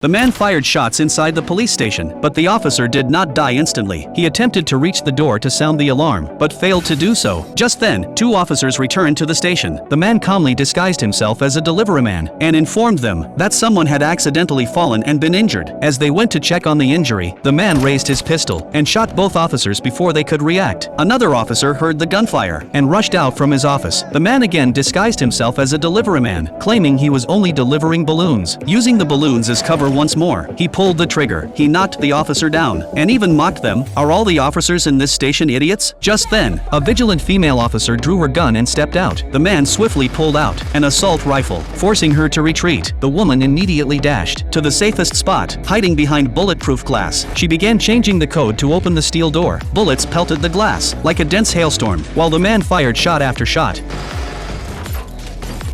The man fired shots inside the police station, but the officer did not die instantly. He attempted to reach the door to sound the alarm, but failed to do so. Just then, two officers returned to the station. The man calmly disguised himself as a delivery man and informed them that someone had accidentally fallen and been injured. As they went to check on the injury, the man raised his pistol and shot both officers before they could react. Another officer heard the gunfire and rushed out from his office. The man again disguised himself as a delivery man, claiming he was only delivering balloons. Using the balloons as cover once more, he pulled the trigger. He knocked the officer down and even mocked them. "Are all the officers in this station idiots?" Just then, a vigilant female officer drew her gun and stepped out. The man swiftly pulled out an assault rifle, forcing her to retreat. The woman immediately dashed to the safest spot, hiding behind bulletproof glass. She began changing the code to open the steel door. Bullets pelted the glass like a dense hailstorm, while the man fired shot after shot.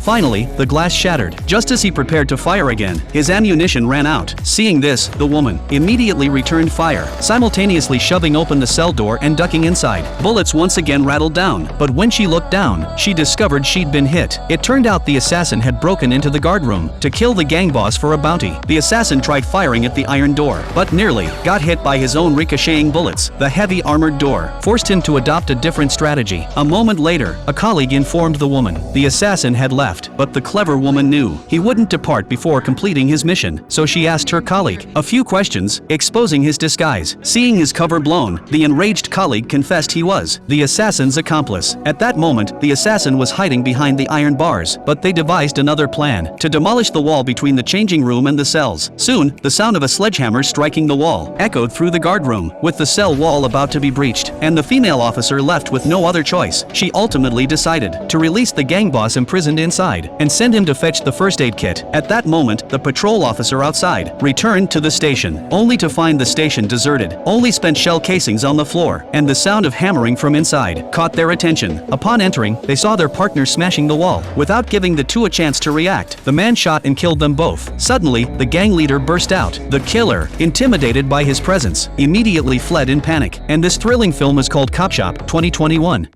Finally, the glass shattered. Just as he prepared to fire again, his ammunition ran out. Seeing this, the woman immediately returned fire, simultaneously shoving open the cell door and ducking inside. Bullets once again rattled down, but when she looked down, she discovered she'd been hit. It turned out the assassin had broken into the guard room to kill the gang boss for a bounty. The assassin tried firing at the iron door, but nearly got hit by his own ricocheting bullets. The heavy armored door forced him to adopt a different strategy. A moment later, a colleague informed the woman the assassin had left. But the clever woman knew he wouldn't depart before completing his mission, so she asked her colleague a few questions, exposing his disguise. Seeing his cover blown, the enraged colleague confessed he was the assassin's accomplice. At that moment, the assassin was hiding behind the iron bars, but they devised another plan to demolish the wall between the changing room and the cells. Soon, the sound of a sledgehammer striking the wall echoed through the guard room, with the cell wall about to be breached, and the female officer left with no other choice. She ultimately decided to release the gang boss imprisoned inside and send him to fetch the first aid kit. At that moment, the patrol officer outside returned to the station, only to find the station deserted. Only spent shell casings on the floor, and the sound of hammering from inside caught their attention. Upon entering, they saw their partner smashing the wall. Without giving the two a chance to react, the man shot and killed them both. Suddenly, the gang leader burst out. The killer, intimidated by his presence, immediately fled in panic. And this thrilling film is called Cop Shop 2021.